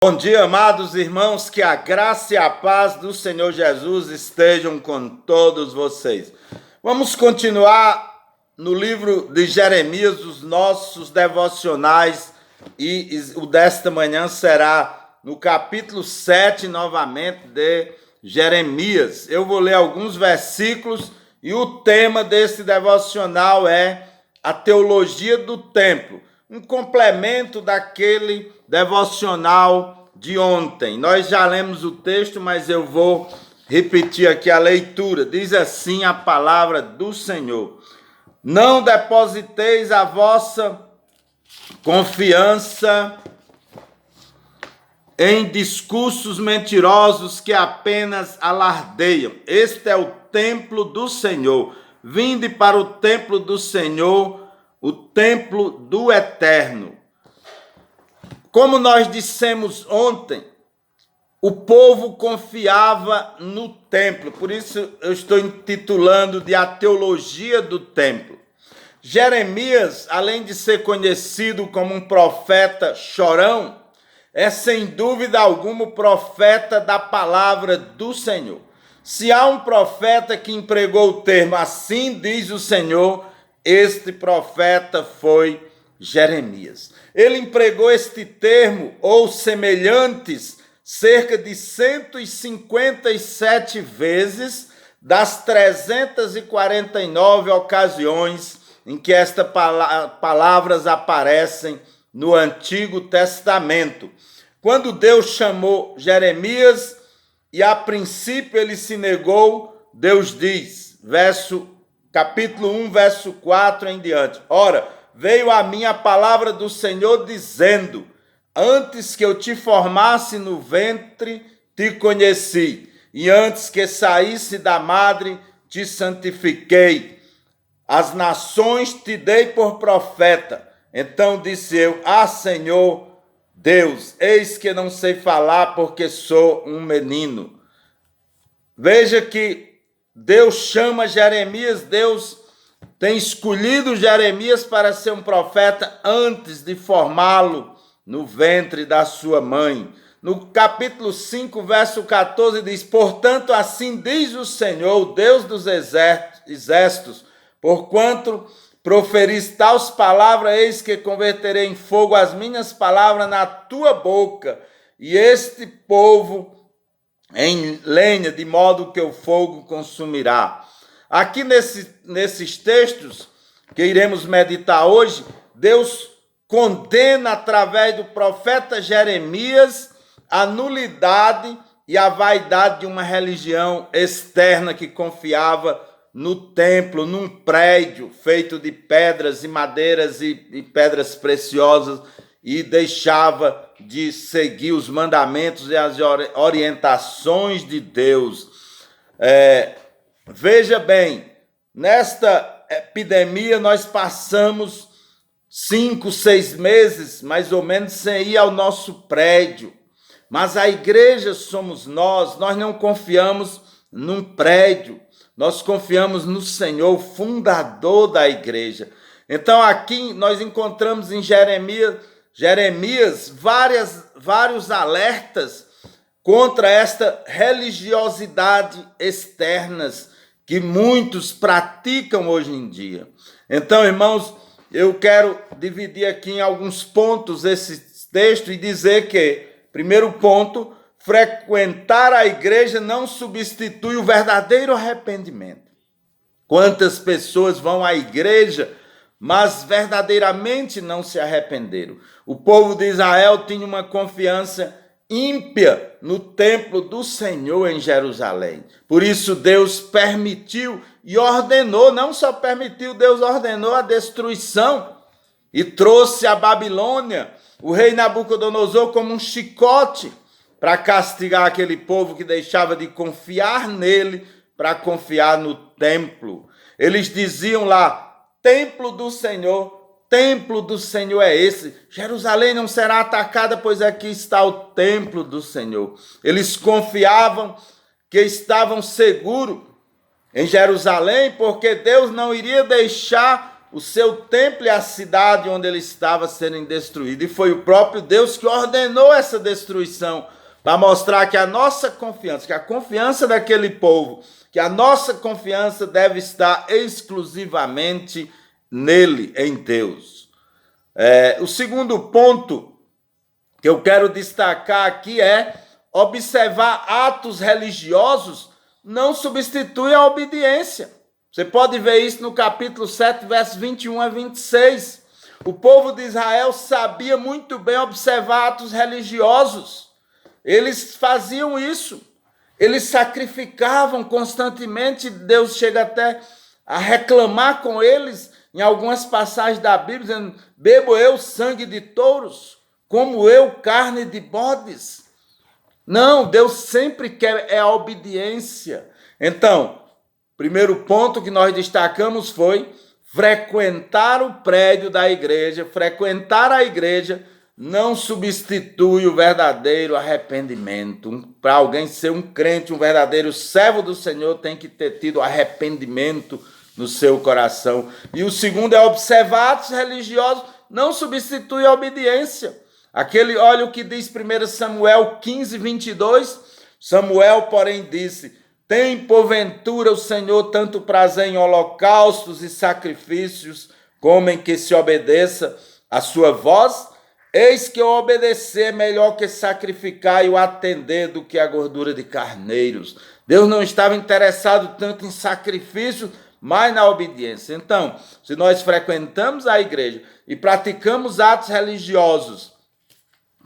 Bom dia, amados irmãos, que a graça e a paz do Senhor Jesus estejam com todos vocês. Vamos continuar no livro de Jeremias, os nossos devocionais, e o desta manhã será no capítulo 7, novamente, de Jeremias. Eu vou ler alguns versículos e o tema desse devocional é a teologia do templo, um complemento daquele devocional de ontem. Nós já lemos o texto, mas eu vou repetir aqui a leitura. Diz assim a palavra do Senhor: não depositeis a vossa confiança em discursos mentirosos que apenas alardeiam. Este é o templo do Senhor. Vinde para o templo do Senhor, o templo do Eterno. Como nós dissemos ontem, o povo confiava no templo, por isso eu estou intitulando de a teologia do templo. Jeremias, além de ser conhecido como um profeta chorão, é sem dúvida alguma o profeta da palavra do Senhor. Se há um profeta que empregou o termo "assim diz o Senhor", este profeta foi Jeremias. Ele empregou este termo ou semelhantes cerca de 157 vezes das 349 ocasiões em que estas palavras aparecem no Antigo Testamento. Quando Deus chamou Jeremias e a princípio ele se negou, Deus diz, capítulo 1, verso 4 em diante: ora, veio a mim a palavra do Senhor dizendo: antes que eu te formasse no ventre, te conheci, e antes que saísse da madre, te santifiquei. As nações te dei por profeta. Então disse eu: Senhor Deus, eis que não sei falar, porque sou um menino. Veja que Deus chama Jeremias, Deus tem escolhido Jeremias para ser um profeta antes de formá-lo no ventre da sua mãe. No capítulo 5, verso 14 diz: portanto, assim diz o Senhor, o Deus dos exércitos, porquanto proferis tais palavras, eis que converterei em fogo as minhas palavras na tua boca, e este povo em lenha, de modo que o fogo consumirá. Aqui nesses textos que iremos meditar hoje, Deus condena através do profeta Jeremias a nulidade e a vaidade de uma religião externa que confiava no templo, num prédio feito de pedras e madeiras e pedras preciosas, e deixava de seguir os mandamentos e as orientações de Deus. Veja bem, nesta epidemia nós passamos 5, 6 meses, mais ou menos, sem ir ao nosso prédio. Mas a igreja somos nós não confiamos num prédio, nós confiamos no Senhor, fundador da igreja. Então aqui nós encontramos em Jeremias vários alertas contra esta religiosidade externas que muitos praticam hoje em dia. Então, irmãos, eu quero dividir aqui em alguns pontos esse texto e dizer que, primeiro ponto, frequentar a igreja não substitui o verdadeiro arrependimento. Quantas pessoas vão à igreja, mas verdadeiramente não se arrependeram? O povo de Israel tinha uma confiança ímpia no templo do Senhor em Jerusalém. Por isso Deus permitiu e ordenou, não só permitiu, Deus ordenou a destruição e trouxe a Babilônia, o rei Nabucodonosor, como um chicote para castigar aquele povo que deixava de confiar nele para confiar no templo. Eles diziam lá: templo do Senhor é esse. Jerusalém não será atacada, pois aqui está o templo do Senhor. Eles confiavam que estavam seguros em Jerusalém, porque Deus não iria deixar o seu templo e a cidade onde ele estava sendo destruído. E foi o próprio Deus que ordenou essa destruição, para mostrar que a nossa confiança, que a confiança daquele povo, que a nossa confiança deve estar exclusivamente nele, em Deus. O segundo ponto que eu quero destacar aqui é: observar atos religiosos não substitui a obediência. Você pode ver isso no capítulo 7, versos 21 a 26. O povo de Israel sabia muito bem observar atos religiosos. Eles faziam isso. Eles sacrificavam constantemente. Deus chega até a reclamar com eles em algumas passagens da Bíblia, dizendo: bebo eu sangue de touros, como eu carne de bodes. Não, Deus sempre quer a obediência. Então, primeiro ponto que nós destacamos foi frequentar o prédio da igreja. Frequentar a igreja não substitui o verdadeiro arrependimento. Para alguém ser um crente, um verdadeiro servo do Senhor, tem que ter tido arrependimento no seu coração. E o segundo é observar atos religiosos, não substitui a obediência. Olha o que diz 1 Samuel 15, 22. Samuel, porém, disse: tem porventura o Senhor tanto prazer em holocaustos e sacrifícios, como em que se obedeça a sua voz? Eis que o obedecer é melhor que sacrificar, e o atender do que a gordura de carneiros. Deus não estava interessado tanto em sacrifício, mas na obediência. Então, se nós frequentamos a igreja e praticamos atos religiosos,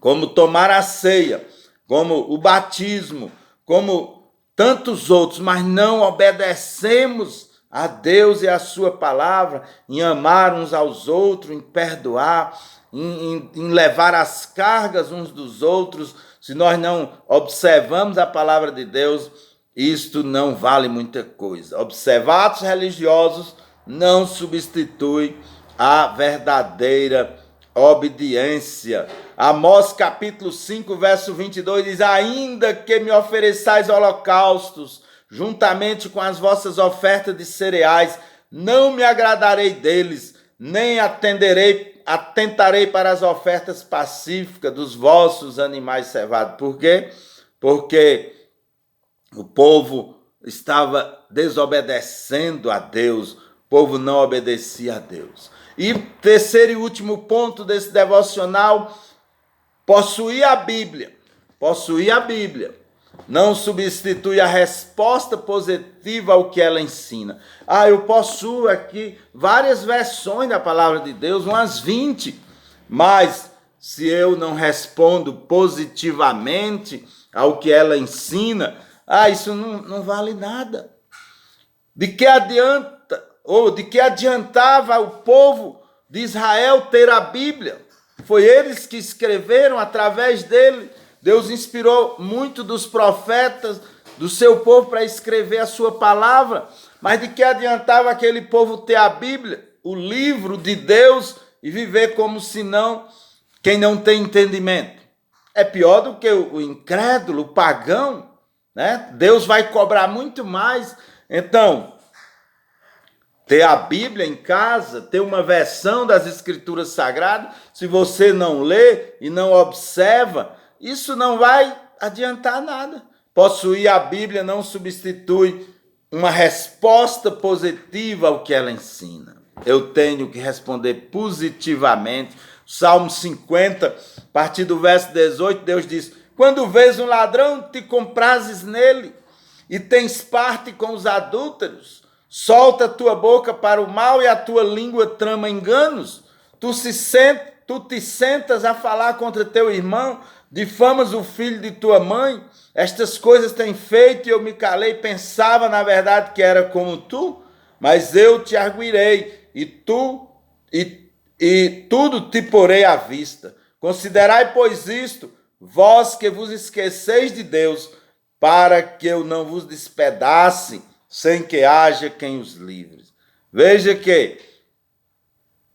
como tomar a ceia, como o batismo, como tantos outros, mas não obedecemos a Deus e a sua palavra, em amar uns aos outros, em perdoar, em levar as cargas uns dos outros, se nós não observamos a palavra de Deus, isto não vale muita coisa. Observar atos religiosos não substitui a verdadeira obediência. Amós capítulo 5, verso 22 diz: ainda que me ofereçais holocaustos, juntamente com as vossas ofertas de cereais, não me agradarei deles, nem atentarei para as ofertas pacíficas dos vossos animais cevados. Por quê? Porque o povo estava desobedecendo a Deus, o povo não obedecia a Deus. E terceiro e último ponto desse devocional: possuir a Bíblia. Possuir a Bíblia não substitui a resposta positiva ao que ela ensina. Eu possuo aqui várias versões da palavra de Deus, umas 20, mas se eu não respondo positivamente ao que ela ensina, isso não vale nada. De que adianta, ou de que adiantava o povo de Israel ter a Bíblia? Foi eles que escreveram, através dele. Deus inspirou muito dos profetas do seu povo para escrever a sua palavra. Mas de que adiantava aquele povo ter a Bíblia, o livro de Deus, e viver como se não, quem não tem entendimento? É pior do que o incrédulo, o pagão, né? Deus vai cobrar muito mais. Então, ter a Bíblia em casa, ter uma versão das Escrituras Sagradas, se você não lê e não observa, isso não vai adiantar nada. Possuir a Bíblia não substitui uma resposta positiva ao que ela ensina. Eu tenho que responder positivamente. Salmo 50, a partir do verso 18, Deus diz: quando vês um ladrão, te comprazes nele, e tens parte com os adúlteros. Solta a tua boca para o mal e a tua língua trama enganos. Tu te sentas a falar contra teu irmão, difamas o filho de tua mãe. Estas coisas têm feito e eu me calei, pensava na verdade que era como tu, mas eu te arguirei e tudo te porei à vista. Considerai, pois, isto, vós que vos esqueceis de Deus, para que eu não vos despedace, sem que haja quem os livre. Veja que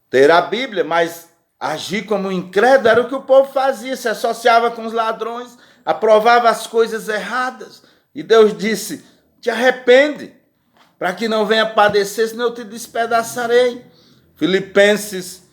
ter a Bíblia, mas agir como incrédulo, era o que o povo fazia, se associava com os ladrões, aprovava as coisas erradas. E Deus disse: te arrepende, para que não venha padecer, senão eu te despedaçarei. Filipenses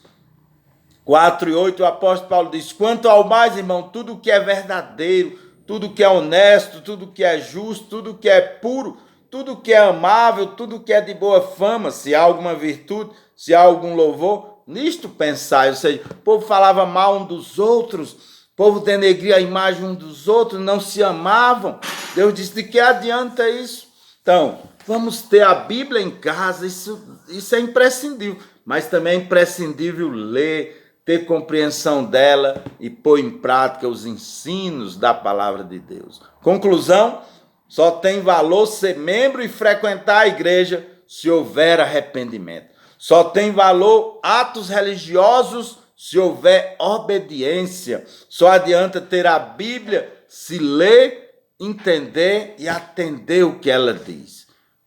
4:8, o apóstolo Paulo diz: quanto ao mais, irmão, tudo que é verdadeiro, tudo que é honesto, tudo que é justo, tudo que é puro, tudo que é amável, tudo que é de boa fama, se há alguma virtude, se há algum louvor, nisto pensai. Ou seja, o povo falava mal um dos outros, o povo denegria a imagem um dos outros, não se amavam. Deus disse: de que adianta isso? Então, vamos ter a Bíblia em casa, isso é imprescindível, mas também é imprescindível ler, ter compreensão dela e pôr em prática os ensinos da palavra de Deus. Conclusão: só tem valor ser membro e frequentar a igreja se houver arrependimento. Só tem valor atos religiosos se houver obediência. Só adianta ter a Bíblia se ler, entender e atender o que ela diz.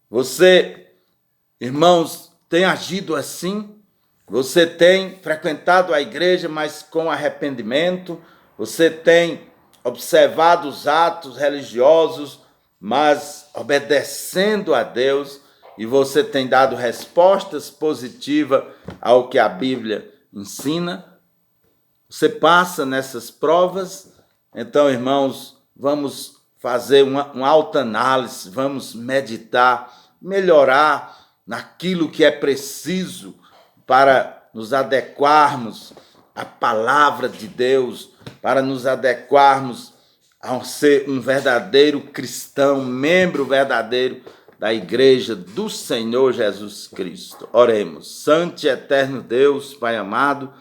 Você, irmãos, tem agido assim? Você tem frequentado a igreja, mas com arrependimento? Você tem observado os atos religiosos, mas obedecendo a Deus? E você tem dado respostas positivas ao que a Bíblia ensina? Você passa nessas provas? Então, irmãos, vamos fazer uma autoanálise, vamos meditar, melhorar naquilo que é preciso para nos adequarmos à palavra de Deus, para nos adequarmos a ser um verdadeiro cristão, membro verdadeiro da igreja do Senhor Jesus Cristo. Oremos. Santo e eterno Deus, Pai amado,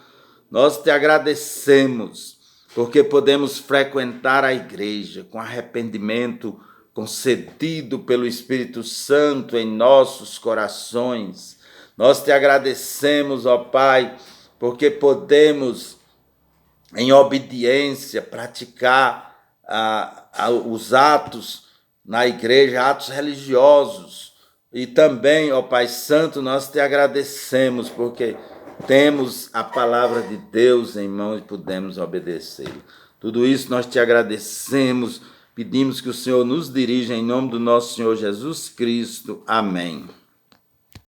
nós te agradecemos porque podemos frequentar a igreja com arrependimento concedido pelo Espírito Santo em nossos corações. Nós te agradecemos, ó Pai, porque podemos, em obediência, praticar os atos na igreja, atos religiosos. E também, ó Pai Santo, nós te agradecemos porque temos a palavra de Deus em mãos e podemos obedecer. Tudo isso nós te agradecemos, pedimos que o Senhor nos dirija em nome do nosso Senhor Jesus Cristo. Amém.